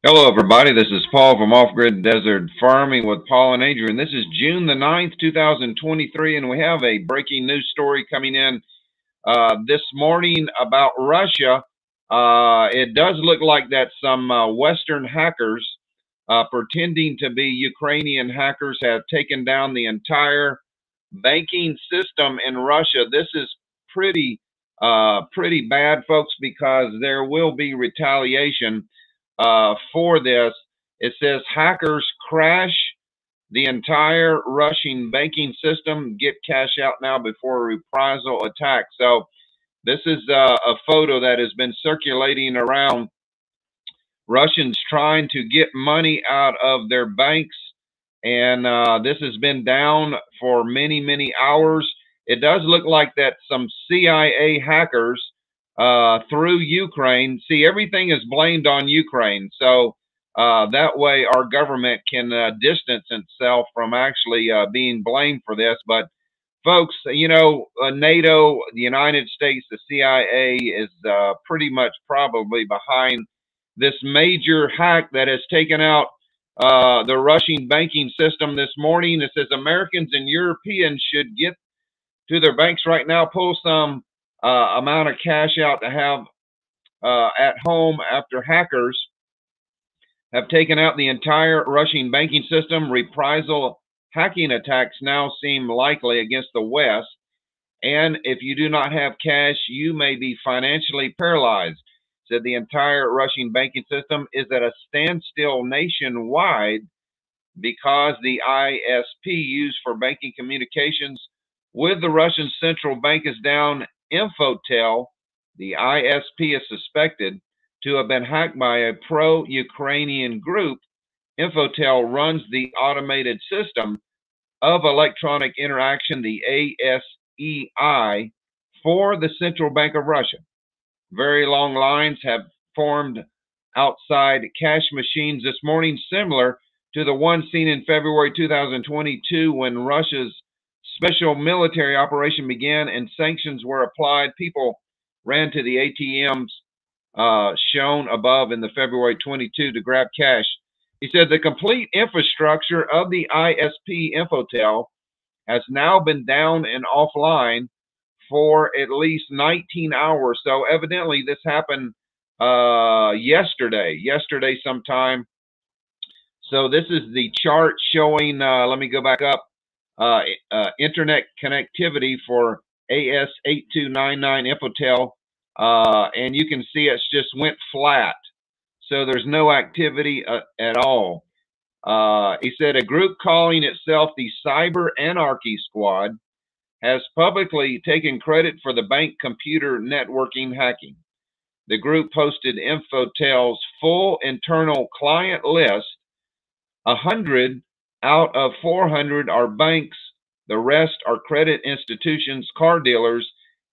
Hello, everybody. This is Paul from Off Grid Desert Farming with Paul and Adrian. This is June the 9th, 2023, and we have a breaking news story coming in this morning about Russia. It does look like that some Western hackers pretending to be Ukrainian hackers have taken down the entire banking system in Russia. This is pretty bad, folks, because there will be retaliation for this. It says hackers crash the entire Russian banking system. Get cash out now before a reprisal attack. So this is a photo that has been circulating around. Russians trying to get money out of their banks, and this has been down for many hours. It does look like that some CIA hackers through Ukraine. See, everything is blamed on Ukraine. So that way our government can distance itself from actually being blamed for this. But folks, you know, NATO, the United States, the CIA is pretty much probably behind this major hack that has taken out the Russian banking system this morning. It says Americans and Europeans should get to their banks right now, pull some amount of cash out to have at home after hackers have taken out the entire Russian banking system. Reprisal hacking attacks now seem likely against the West. And if you do not have cash, you may be financially paralyzed. Said the entire Russian banking system is at a standstill nationwide because the ISP used for banking communications with the Russian central bank is down. Infotel, the ISP, is suspected to have been hacked by a pro-Ukrainian group. Infotel runs the automated system of electronic interaction, the ASEI, for the Central Bank of Russia. Very long lines have formed outside cash machines this morning, similar to the one seen in February 2022 when Russia's special military operation began and sanctions were applied. People ran to the ATMs shown above in the February 22 to grab cash. He said the complete infrastructure of the ISP Infotel has now been down and offline for at least 19 hours. So evidently this happened yesterday sometime. So this is the chart showing, let me go back up, internet connectivity for AS8299 Infotel, and you can see it's just went flat. So there's no activity at all. He said a group calling itself the Cyber Anarchy Squad has publicly taken credit for the bank computer networking hacking. The group posted Infotel's full internal client list. 100 out of 400 are banks. The rest are credit institutions, car dealers,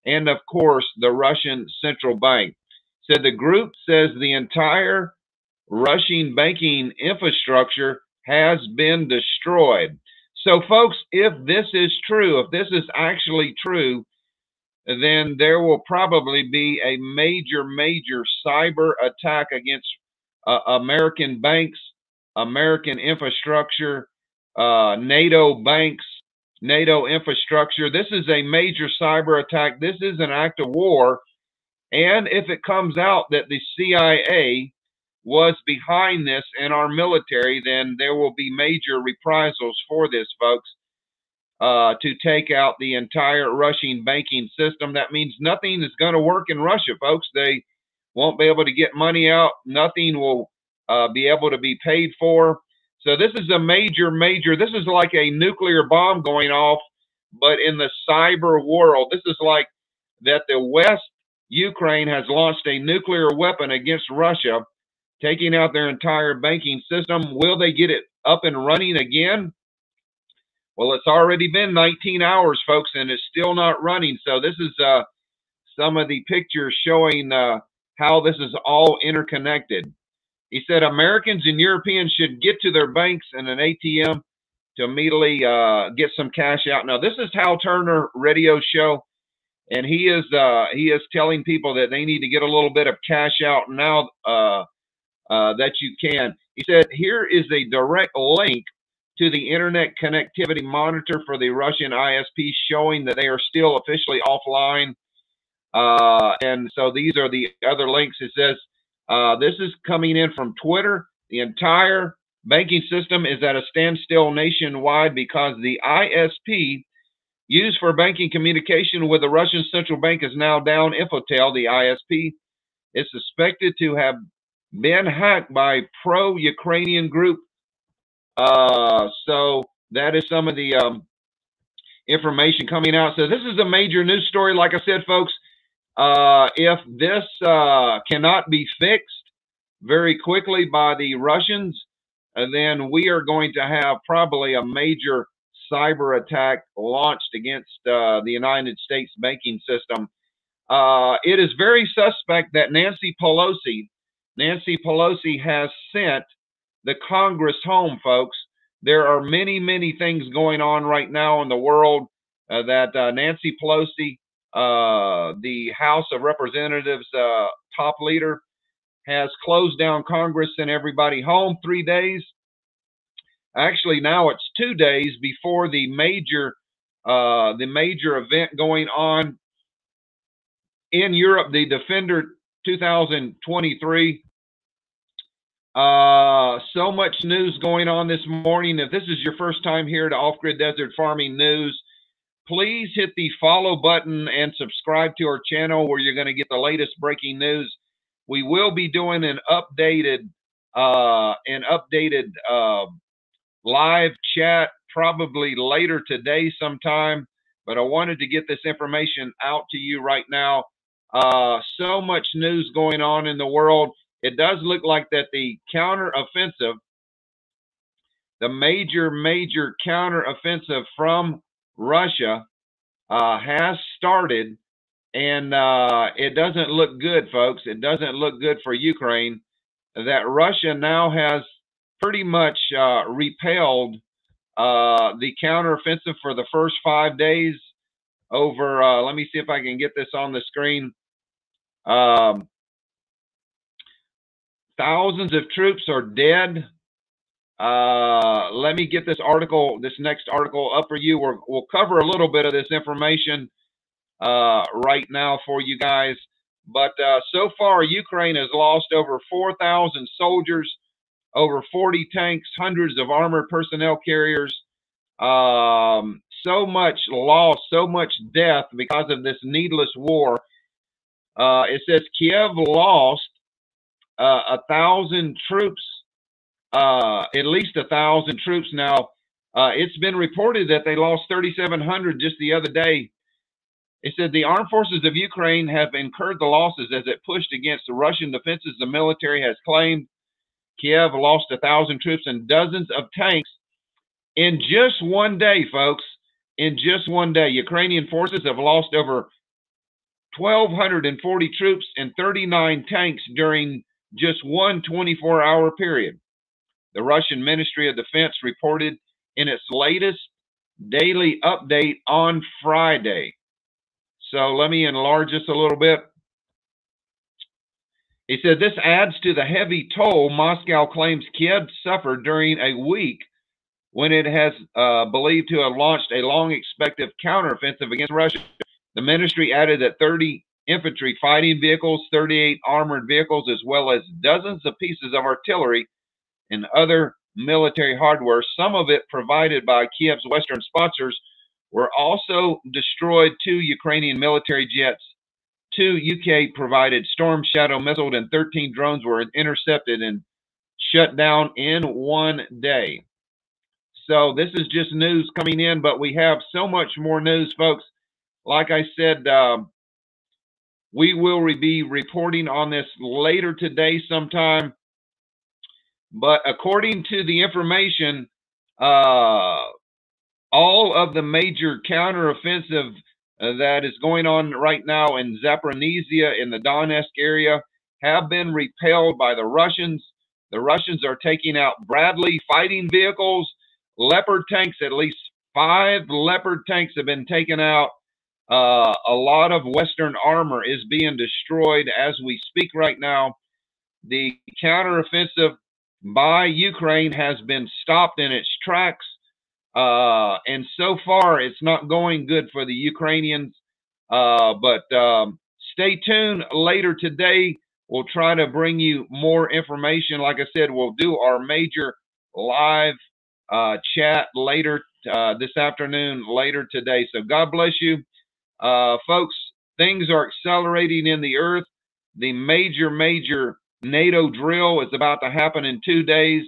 and of course, the Russian central bank. Said the group says the entire Russian banking infrastructure has been destroyed. So, folks, if this is true, if this is actually true, then there will probably be a major cyber attack against American banks, American infrastructure, NATO banks, NATO infrastructure. This is a major cyber attack. This is an act of war. And if it comes out that the CIA was behind this in our military, then there will be major reprisals for this, folks, to take out the entire Russian banking system. That means nothing is going to work in Russia, folks. They won't be able to get money out. Nothing will be able to be paid for. So this is a major, this is like a nuclear bomb going off, but in the cyber world. This is like that the West, Ukraine, has launched a nuclear weapon against Russia, taking out their entire banking system. Will they get it up and running again? Well, it's already been 19 hours, folks, and it's still not running. So this is some of the pictures showing how this is all interconnected. He said Americans and Europeans should get to their banks and an ATM to immediately get some cash out. Now, this is Hal Turner radio show, and he is telling people that they need to get a little bit of cash out now that you can. He said, here is a direct link to the internet connectivity monitor for the Russian ISP showing that they are still officially offline. And so these are the other links. It says, this is coming in from Twitter. The entire banking system is at a standstill nationwide because the ISP used for banking communication with the Russian central bank is now down. Infotel, the ISP, is suspected to have been hacked by pro-Ukrainian group. So that is some of the information coming out. So this is a major news story. Like I said, folks, if this cannot be fixed very quickly by the Russians, then we are going to have probably a major cyber attack launched against the United States banking system. It is very suspect that Nancy Pelosi has sent the Congress home, folks. There are many, many things going on right now in the world that Nancy Pelosi, the House of Representatives top leader, has closed down Congress and everybody home 3 days. Actually, now it's 2 days before the major event going on in Europe, the Defender 2023. So much news going on this morning. If this is your first time here to Off-Grid Desert Farming News, please hit the follow button and subscribe to our channel where you're going to get the latest breaking news. We will be doing an updated live chat probably later today sometime, but I wanted to get this information out to you right now. So much news going on in the world. It does look like that the counteroffensive, the major counteroffensive from Russia has started, and it doesn't look good, folks. It doesn't look good for Ukraine. That Russia now has pretty much repelled the counteroffensive for the first 5 days over, let me see if I can get this on the screen. Thousands of troops are dead. Let me get this next article up for you. We'll cover a little bit of this information right now for you guys. But so far, Ukraine has lost over 4,000 soldiers, over 40 tanks, hundreds of armored personnel carriers. So much loss, so much death because of this needless war. It says Kiev lost 1,000 troops, at least 1,000 troops. Now, it's been reported that they lost 3,700 just the other day. It said the armed forces of Ukraine have incurred the losses as it pushed against the Russian defenses. The military has claimed Kiev lost 1,000 troops and dozens of tanks in just 1 day, folks. In just 1 day, Ukrainian forces have lost over 1,240 troops and 39 tanks during just one 24-hour period. The Russian Ministry of Defense reported in its latest daily update on Friday. So let me enlarge this a little bit. He said this adds to the heavy toll Moscow claims Kiev suffered during a week when it has believed to have launched a long-expected counteroffensive against Russia. The ministry added that 30 infantry fighting vehicles, 38 armored vehicles, as well as dozens of pieces of artillery and other military hardware, some of it provided by Kiev's Western sponsors, were also destroyed. 2 Ukrainian military jets, 2 UK-provided Storm Shadow missiles, and 13 drones were intercepted and shut down in 1 day. So this is just news coming in, but we have so much more news, folks. Like I said, we will be reporting on this later today sometime. But according to the information, all of the major counteroffensive that is going on right now in Zaporizhzhia, in the Donetsk area, have been repelled by the Russians. The Russians are taking out Bradley fighting vehicles, Leopard tanks. At least 5 Leopard tanks have been taken out. A lot of Western armor is being destroyed as we speak right now. The counteroffensive by Ukraine has been stopped in its tracks. And so far, it's not going good for the Ukrainians. But stay tuned later today. We'll try to bring you more information. Like I said, we'll do our major live chat later this afternoon, later today. So God bless you. Folks, things are accelerating in the earth. The major NATO drill is about to happen in 2 days.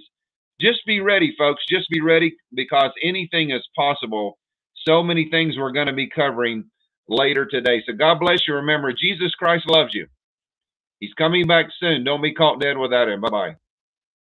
Just be ready, folks. Just be ready, because anything is possible. So many things we're going to be covering later today. So God bless you. Remember, Jesus Christ loves you. He's coming back soon. Don't be caught dead without him. Bye-bye.